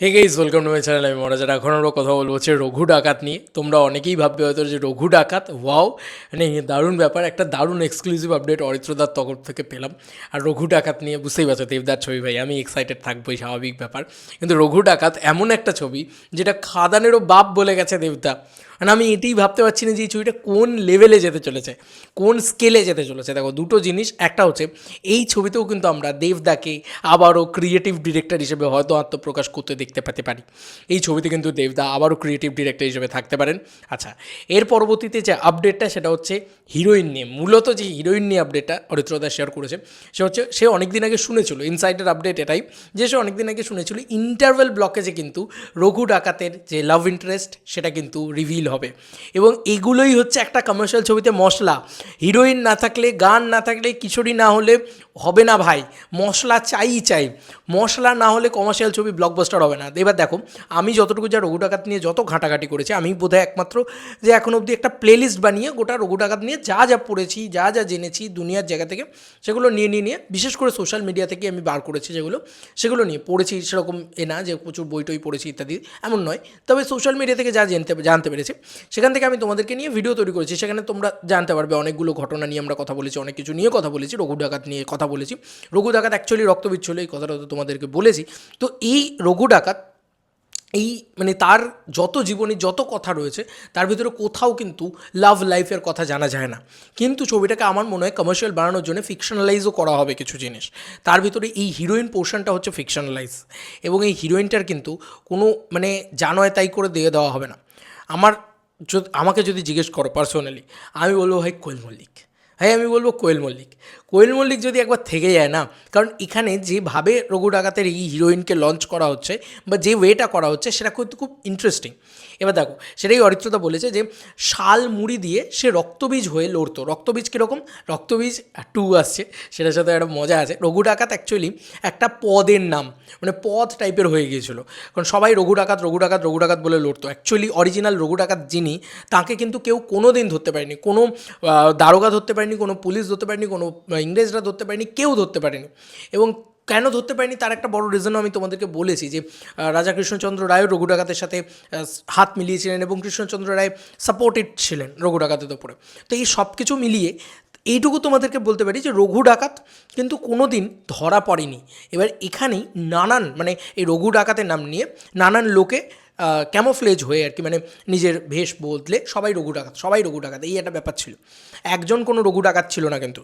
Hey guys, welcome to my channel. আমি মহারাজার। এখন আমরা কথা বলবো হচ্ছে রঘু ডাকাত নিয়ে। তোমরা অনেকেই ভাববে হয়তো যে রঘু ডাকাত ওয়াও, মানে দারুণ ব্যাপার, একটা দারুণ এক্সক্লুসিভ আপডেট অরিত্রদার তরফ থেকে পেলাম। আর রঘু ডাকাত নিয়ে বুঝতেই পারছো, দেবদার ছবি ভাই, আমি এক্সাইটেড থাকবোই, স্বাভাবিক ব্যাপার। কিন্তু রঘু ডাকাত এমন একটা ছবি যেটা খাদানেরও বাপ বলে গেছে দেবদা। মানে আমি এটাই ভাবতে পারছি না যে এই ছবিটা কোন লেভেলে যেতে চলেছে, কোন স্কেলে যেতে চলেছে। দেখো, দুটো জিনিস। একটা হচ্ছে এই ছবিতেও কিন্তু আমরা দেবদাকে আবারও ক্রিয়েটিভ ডিরেক্টর হিসেবে হয়তো আত্মপ্রকাশ করতে দেখতে পেতে পারি। এই ছবিতে কিন্তু দেবদা আবারও ক্রিয়েটিভ ডিরেক্টর হিসেবে থাকতে পারেন। আচ্ছা, এর পরবর্তীতে যে আপডেটটা সেটা হচ্ছে হিরোইন নিয়ে। মূলত যে হিরোইন নিয়ে আপডেটটা অরিত্রদা শেয়ার করেছে সে অনেকদিন আগে শুনেছিল, ইনসাইডের আপডেট এটাই যে সে অনেকদিন আগে শুনেছিল ইন্টারভেল ব্লকেজে কিন্তু রঘু ডাকাতের যে লাভ ইন্টারেস্ট সেটা কিন্তু রিভিল হবে। এবং এগুলোই হচ্ছে একটা কমার্শিয়াল ছবিতে মশলা। হিরোইন না থাকলে, গান না থাকলে, কিশোরী না হলে হবে না ভাই। মশলা চাই। মশলা না হলে কমার্শিয়াল ছবি ব্লকবাস্টার হবে না। এবার দেখো, আমি যতটুকু যা রঘু ডাকাত নিয়ে যত ঘাটাঘাটি করেছি, আমি বোধহয় একমাত্র যে এখন অবধি একটা প্লেলিস্ট বানিয়ে গোটা রঘু ডাকাত নিয়ে যা যা পড়েছি, যা যা জেনেছি দুনিয়ার জায়গা থেকে, সেগুলো নিয়ে বিশেষ করে সোশ্যাল মিডিয়া থেকে আমি বার করেছি সেগুলো নিয়ে পড়েছি। সেরকম না যে প্রচুর বই টই পড়েছি ইত্যাদি, এমন নয়। তবে সোশ্যাল মিডিয়া থেকে যা জানতে পেরেছি সেখান থেকে আমি তোমাদেরকে নিয়ে ভিডিও তৈরি করেছি। সেখানে তোমরা জানতে পারবে অনেকগুলো ঘটনা নিয়ে আমরা কথা বলেছি, অনেক কিছু নিয়ে কথা বলেছি, রঘু ডাকাত নিয়ে কথা বলেছি। রঘু ডাকাত অ্যাকচুয়ালি রক্তবীজ ছিল, এই কথাটা তো তোমাদেরকে বলেছি। তো এই রঘু ডাকাত, এই মানে তার যত জীবনে যত কথা রয়েছে তার ভিতরে কোথাও কিন্তু লাভ লাইফের কথা জানা যায় না। কিন্তু ছবিটাকে আমার মনে হয় কমার্শিয়াল বানানোর জন্য ফিকশনালাইজও করা হবে কিছু জিনিস। তার ভিতরে এই হিরোইন পোর্শনটা হচ্ছে ফিকশনালাইজ, এবং এই হিরোইনটার কিন্তু কোনো মানে জানয় তাই করে দিয়ে দেওয়া হবে না। আমার আমাকে যদি জিজ্ঞেস করো পার্সোনালি, আমি বলবো ভাই কোয়েল মল্লিক। হ্যাঁ, আমি বলবো কোয়েল মল্লিক। কোয়েল মল্লিক যদি একবার থেকে যায় না, কারণ এখানে যেভাবে রঘু ডাকাতের এই হিরোইনকে লঞ্চ করা হচ্ছে বা যে ওয়েটা করা হচ্ছে সেটা কিন্তু খুব ইন্টারেস্টিং। এবার দেখো, সেটাই অরিত্রতা বলেছে যে শাল মুড়ি দিয়ে সে রক্তবীজ হয়ে লড়তো। রক্তবীজ কীরকম, রক্তবীজ 2 আসছে, সেটার সাথে একটা মজা আছে। রঘু ডাকাত অ্যাকচুয়ালি একটা পদের নাম, মানে পদ টাইপের হয়ে গিয়েছিল, কারণ সবাই রঘু ডাকাত রঘু ডাকাত রঘু ডাকাত বলে লড়তো। অ্যাকচুয়ালি অরিজিনাল রঘু ডাকাত যিনি, তাকে কিন্তু কেউ কোনো দিন ধরতে পারেনি, কোনো দারোগা ধরতে পারেনি, কোনো পুলিশ ধরতে পারেনি, কোনো ইংরেজরা ধরতে পারেনি, কেউ ধরতে পারেনি। এবং কেন ধরতে পারেনি তার একটা বড় রিজনও আমি তোমাদেরকে বলেছি, যে রাজা কৃষ্ণচন্দ্র রায়ও রঘু ডাকাতের সাথে হাত মিলিয়েছিলেন এবং কৃষ্ণচন্দ্র রায় সাপোর্টেড ছিলেন রঘু ডাকাতের ওপরে। তো এই সব কিছু মিলিয়ে এইটুকু তোমাদেরকে বলতে পারি যে রঘু ডাকাত কিন্তু কোনো দিন ধরা পড়েনি। এবার এখানেই নানান, মানে এই রঘু ডাকাতের নাম নিয়ে নানান লোকে ক্যামোফ্লেজ হয়ে আর কি, মানে নিজের ভেষ বদলে সবাই রঘু ডাকাত এই একটা ব্যাপার ছিল। একজন কোনো রঘু ডাকাত ছিল না, কিন্তু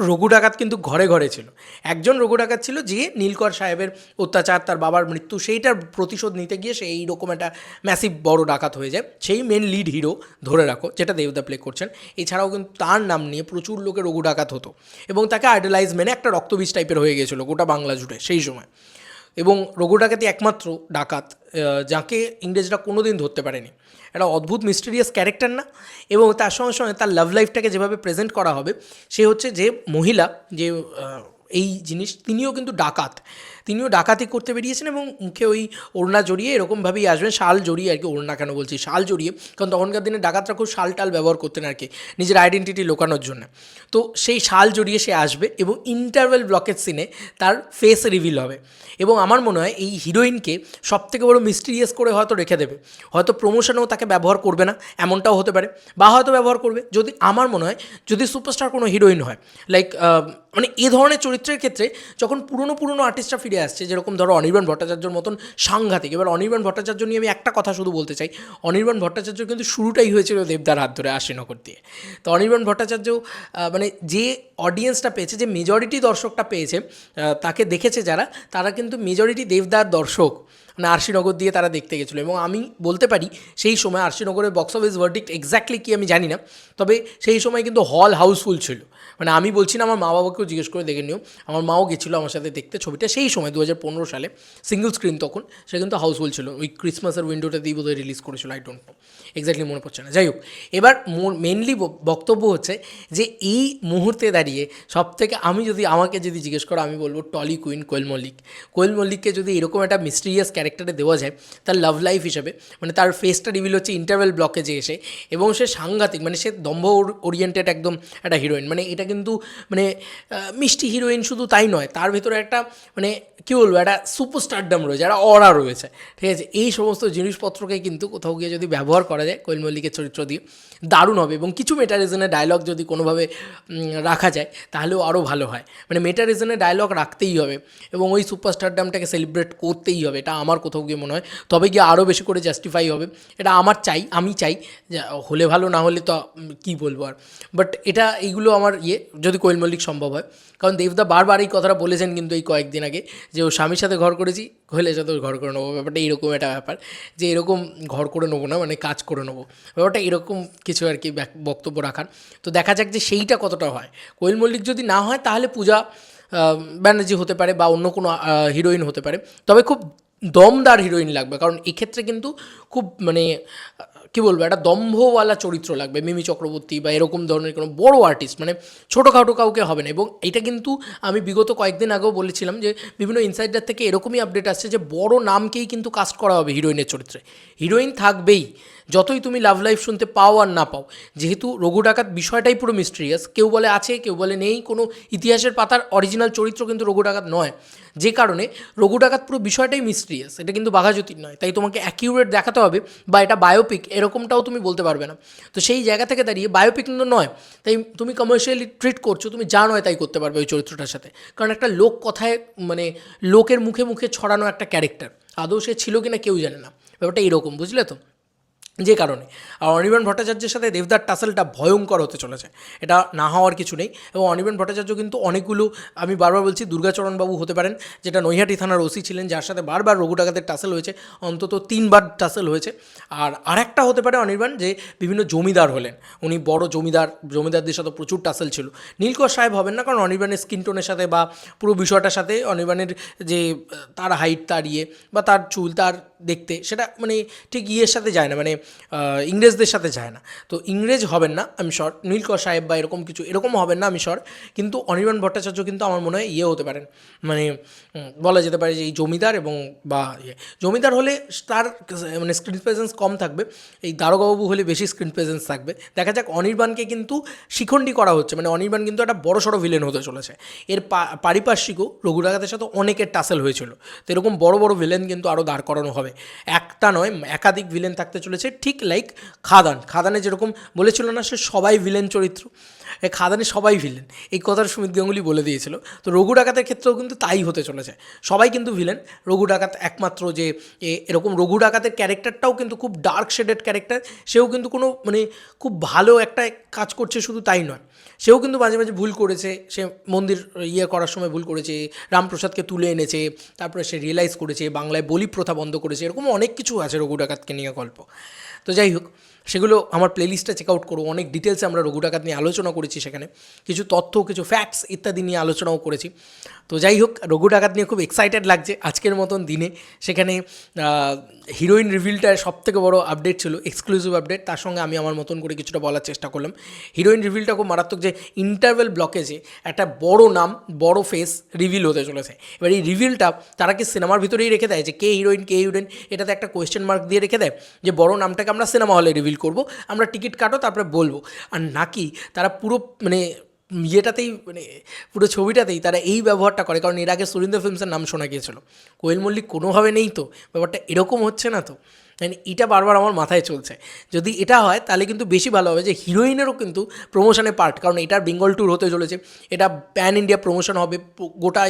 রঘু ডাকাত কিন্তু ঘরে ঘরে ছিল। একজন রঘু ডাকাত ছিল যে নীলকর সাহেবের অত্যাচার, তার বাবার মৃত্যু, সেইটার প্রতিশোধ নিতে গিয়ে সে এইরকম একটা ম্যাসিভ বড় ডাকাত হয়ে যায়। সেই মেন লিড হিরো ধরে রাখো, যেটা দেবদা প্লে করছেন। এছাড়াও কিন্তু তার নাম নিয়ে প্রচুর লোকে রঘু ডাকাত হতো এবং তাকে আইডলাইজ মেনে একটা রক্তবীজ টাইপের হয়ে গিয়েছিলো গোটা বাংলা জুড়ে সেই সময়। এবং রঘু ডাকাতি একমাত্র ডাকাত যাকে ইংরেজরা কোনো দিন ধরতে পারেনি। একটা অদ্ভুত মিস্টেরিয়াস ক্যারেক্টার না? এবং তার সঙ্গে সঙ্গে তার লাভ লাইফটাকে যেভাবে প্রেজেন্ট করা হবে, সে হচ্ছে যে মহিলা, যে এই জিনিস, তিনিও কিন্তু ডাকাত, তিনিও ডাকাতি করতে বেরিয়েছেন এবং মুখে ওই ওড়না জড়িয়ে এরকমভাবেই আসবেন, শাল জড়িয়ে আর কি, ওড়না কেন বলছি, শাল জড়িয়ে, কারণ তখনকার দিনে ডাকাতরা খুব শাল টাল ব্যবহার করতেন আর কি নিজের আইডেন্টিটি লোকানোর জন্য। তো সেই শাল জড়িয়ে সে আসবে এবং ইন্টারভেল ব্লকের সিনে তার ফেস রিভিল হবে। এবং আমার মনে হয় এই হিরোইনকে সবথেকে বড় মিস্টিরিয়াস করে হয়তো রেখে দেবে, হয়তো প্রমোশনেও তাকে ব্যবহার করবে না, এমনটাও হতে পারে, বা হয়তো ব্যবহার করবে। যদি আমার মনে হয় যদি সুপারস্টার কোনো হিরোইন হয়, লাইক মানে এ ধরনের চরিত্রের ক্ষেত্রে যখন পুরনো আর্টিস্টরা ফিরে আসছে, যেরকম ধরো অনির্বাণ ভট্টাচার্যর মতন সাংঘাতিক। এবার অনির্বাণ ভট্টাচার্য নিয়ে আমি একটা কথা শুধু বলতে চাই, অনির্বাণ ভট্টাচার্য কিন্তু শুরুটাই হয়েছিল দেবদার হাত ধরে আশিনগর দিয়ে। তো অনির্বাণ ভট্টাচার্য মানে যে অডিয়েন্সটা পেয়েছে, যে মেজরিটি দর্শকটা পেয়েছে, তাকে দেখেছে যারা, তারা কিন্তু মেজরিটি দেবদার দর্শক, মানে আরশিনগর দিয়ে তারা দেখতে গেছিলো। এবং আমি বলতে পারি সেই সময় আরশিনগরের বক্স অফিস ভার্ডিক্ট এক্স্যাক্টলি কী আমি জানি না, তবে সেই সময় কিন্তু হল হাউসফুল ছিল। মানে আমি বলছি না, আমার মা বাবাকেও জিজ্ঞেস করে দেখে নিও, আমার মাও গেছিলো আমার সাথে দেখতে ছবিটা সেই সময় 2015 সালে, সিঙ্গল স্ক্রিন তখন, সে কিন্তু হাউসফুল ছিল। ওই ক্রিসমাসের উইন্ডোটা দিয়ে বোধহয় রিলিজ করেছিল, আই ডোন্ট নো, এক্স্যাক্টলি মনে পড়ছে না। যাই হোক, এবার মেনলি বক্তব্য হচ্ছে যে এই মুহূর্তে দাঁড়িয়ে সবথেকে আমাকে যদি জিজ্ঞেস করো, আমি বলবো টলি কুইন কোয়েল মল্লিক। কোয়েল মল্লিককে যদি এরকম একটা মিস্টিরিয়াস ক্যারেক্টার ক্যারেক্টারে দেওয়া যায় তার লাভ লাইফ হিসেবে, মানে তার ফেসটা রিভিল হচ্ছে ইন্টারভেল ব্লকেজে এসে, এবং সে সাংঘাতিক, মানে সে দম্ভ ওরিয়েন্টেড একদম একটা হিরোইন। মানে এটা কিন্তু মানে মিষ্টি হিরোইন শুধু তাই নয়, তার ভেতরে একটা মানে কী বলবো, একটা সুপারস্টারডাম রয়েছে, একটা অরা রয়েছে, ঠিক আছে। এই সমস্ত জিনিসপত্রকে কিন্তু কোথাও গিয়ে যদি ব্যবহার করা যায় কোয়েল মল্লিকের চরিত্র দিয়ে, দারুণ হবে। এবং কিছু মেটা রিজনের ডায়লগ যদি কোনোভাবে রাখা যায় তাহলেও আরও ভালো হয়। মানে মেটা রিজনের ডায়লগ রাখতেই হবে এবং ওই সুপারস্টারডামটাকে সেলিব্রেট করতেই হবে, এটা আমার কোথাও গিয়ে মনে হয়, তবে গিয়ে আরও বেশি করে জাস্টিফাই হবে। এটা আমি চাই যে হলে ভালো, না হলে তো কী বলবো আর। বাট এটা এইগুলো আমার যদি কোয়েল মল্লিক সম্ভব হয়, কারণ দেবদা বারবার এই কথাটা বলেছেন কিন্তু এই কয়েকদিন আগে, যে ও স্বামীর সাথে ঘর করেছি, কোয়েলের সাথে ঘর করে নেবো। ব্যাপারটা এরকম একটা ব্যাপার, যে এরকম ঘর করে নেবো না, মানে কাজ করে নেবো, ব্যাপারটা এরকম কিছু আর কি বক্তব্য রাখার। তো দেখা যাক যে সেইটা কতটা হয়। কোয়েল মল্লিক যদি না হয় তাহলে পূজা ব্যানার্জি হতে পারে বা অন্য কোনো হিরোইন হতে পারে, তবে খুব দমদার হিরোইন লাগবে, কারণ এক্ষেত্রে কিন্তু খুব মানে কী বলবো, একটা দম্ভওয়ালা চরিত্র লাগবে, মিমি চক্রবর্তী বা এরকম ধরনের কোনো বড় আর্টিস্ট, মানে ছোটোখাটো কাউকে হবে না। এবং এটা কিন্তু আমি বিগত কয়েকদিন আগেও বলেছিলাম যে বিভিন্ন ইনসাইডার থেকে এরকমই আপডেট আসছে যে বড় নামকেই কিন্তু কাস্ট করা হবে হিরোইনের চরিত্রে, হিরোইন থাকবেই, যতই তুমি লাভ লাইফ শুনতে পাও আর না পাও। যেহেতু রঘু ডাকাত বিষয়টাই পুরো মিস্ট্রিয়াস, কেউ বলে আছে কেউ বলে নেই, কোনো ইতিহাসের পাতার অরিজিনাল চরিত্র কিন্তু রঘু ডাকাত নয়, যে কারণে রঘু ডাকাত পুরো বিষয়টাই মিস্ট্রিয়াস, এটা কিন্তু বাঘাযতীন নয়। তাই তোমাকে অ্যাকিউরেট দেখাতে হবে, বা এটা বায়োপিক এরকমটাও তুমি বলতে পারবে না। তো সেই জায়গা থেকে দাঁড়িয়ে বায়োপিক কিন্তু নয়, তাই তুমি কমার্শিয়ালি ট্রিট করছো, তুমি যা নয় তাই করতে পারবে ওই চরিত্রটার সাথে, কারণ একটা লোক কথায় মানে লোকের মুখে মুখে ছড়ানো একটা ক্যারেক্টার, আদৌ সে ছিল কিনা কেউ জানে না, ব্যাপারটা এরকম, বুঝলে তো। যে কারণে আর অনির্বাণ ভট্টাচার্যের সাথে দেবদার টাসেলটা ভয়ঙ্কর হতে চলেছে, এটা না হওয়ার কিছু নেই। এবং অনির্বাণ ভট্টাচার্য কিন্তু অনেকগুলো, আমি বারবার বলছি, দুর্গাচরণবাবু হতে পারেন, যেটা নৈহাটি থানার ওসি ছিলেন, যার সাথে বারবার রঘু ডাকাতের টাসেল হয়েছে, অন্তত 3বার টাসেল হয়েছে। আর আরেকটা হতে পারে অনির্বাণ, যে বিভিন্ন জমিদার হলেন, উনি বড় জমিদারদের সাথে প্রচুর টাসেল ছিল। নীলকর সাহেব হবেন না, কারণ অনির্বাণের স্কিন টোনের সাথে বা পুরো বিষয়টার সাথে অনির্বাণের যে তার হাইট, তার বা তার চুল, তার দেখতে, সেটা মানে ঠিক সাথে যায় না, মানে ইংরেজদের সাথে যায় না। তো ইংরেজ হবেন না আমি শর, নীলকর সাহেব বা এরকম কিছু এরকম হবেন না আমি শর। কিন্তু অনির্বাণ ভট্টাচার্য কিন্তু আমার মনে হয় হতে পারেন, মানে বলা যেতে পারে যে এই জমিদার এবং বা জমিদার হলে তার মানে স্ক্রিন প্রেজেন্স কম থাকবে, এই দারোগাবাবু হলে বেশি স্ক্রিন প্রেজেন্স থাকবে। দেখা যাক, অনির্বাণকে কিন্তু শিখণ্ডী করা হচ্ছে, মানে অনির্বাণ কিন্তু একটা বড়সড় ভিলেন হতে চলেছে। এর পারিপার্শ্বিকও রঘু ডাকাতের সাথে অনেকের টাসেল হয়েছিল, তো এরকম বড় বড় ভিলেন কিন্তু আরও দাঁড় করানো হবে, একটা নয় একাধিক ভিলেন থাকতে চলেছে। ঠিক লাইক খাদানে যেরকম বলেছিল না সে সবাই ভিলেন চরিত্র, খাদানে সবাই ভিলেন, এই কথাটা সুমিত গাঙ্গুলি বলে দিয়েছিল। তো রঘু ডাকাতের ক্ষেত্রেও কিন্তু তাই হতে চলেছে, সবাই কিন্তু ভিলেন, রঘু ডাকাত একমাত্র যে এরকম রঘু ডাকাতের ক্যারেক্টারটাও কিন্তু খুব ডার্ক শেডেড ক্যারেক্টার, সেও কিন্তু কোনো মানে খুব ভালো একটা কাজ করছে শুধু তাই নয়, সেও কিন্তু মাঝে মাঝে ভুল করেছে, সে মন্দির করার সময় ভুল করেছে, রামপ্রসাদকে তুলে এনেছে, তারপরে সে রিয়েলাইজ করেছে বাংলায় বলি প্রথা বন্ধ করেছে, এরকম অনেক কিছু আছে রঘু ডাকাতকে নিয়ে গল্প। তো যাই হোক, সেগুলো আমার প্লেলিস্টটা চেক আউট করো, অনেক ডিটেলসে আমরা রঘু ডাকাত নিয়ে আলোচনা করেছি, সেখানে কিছু তথ্য, কিছু ফ্যাক্টস ইত্যাদি নিয়ে আলোচনাও করেছি। তো যাই হোক, রঘু ডাকাত নিয়ে খুব এক্সাইটেড লাগছে আজকের মতন দিনে। সেখানে হিরোইন রিভিলটার সবথেকে বড় আপডেট ছিল, এক্সক্লুসিভ আপডেট, তার সঙ্গে আমি আমার মতন করে কিছুটা বলার চেষ্টা করলাম। হিরোইন রিভিলটা খুব মারাত্মক, যে ইন্টারভেল ব্লকেজে একটা বড় নাম, বড় ফেস রিভিল হতে চলেছে। এবার এই রিভিলটা তারা কি সিনেমার ভিতরেই রেখে দেয়, যে কে হিরোইন, এটাতে একটা কোয়েশ্চেন মার্ক দিয়ে রেখে দেয়, যে বড় নামটাকে আমরা সিনেমা হলে রিভিল করব, আমরা টিকিট কাটো তারপরে বলবো, আর নাকি তারা পুরো মানে মানে পুরো ছবিটাতেই তারা এই ব্যবহারটা করে, কারণ এর আগে সুরিন্দর ফিল্মসের নাম শোনা গিয়েছিল, কোয়েল মল্লিক কোনোভাবে নেই, তো ব্যাপারটা এরকম হচ্ছে না তো, মানে এটা বারবার আমার মাথায় চলছে। যদি এটা হয় তাহলে কিন্তু বেশি ভালো হবে, যে হিরোইনেরও কিন্তু প্রমোশনে পার্ট, কারণ এটার বেঙ্গল ট্যুর হতে চলেছে, এটা প্যান ইন্ডিয়া প্রমোশন হবে, গোটা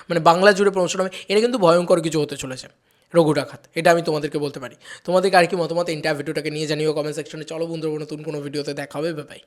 মানে বাংলা জুড়ে প্রমোশন হবে, এটা কিন্তু ভয়ঙ্কর কিছু হতে চলেছে রঘু ডাকাত, এটা আমি তোমাদেরকে বলতে পারি। তোমাদেরকে আর কি মতামত ইন্টার ভিডিওটাকে নিয়ে জানিও কমেন্ট সেকশনে। চলো বন্ধুরা, নতুন কোনো ভিডিওতে দেখা হবে, বাই।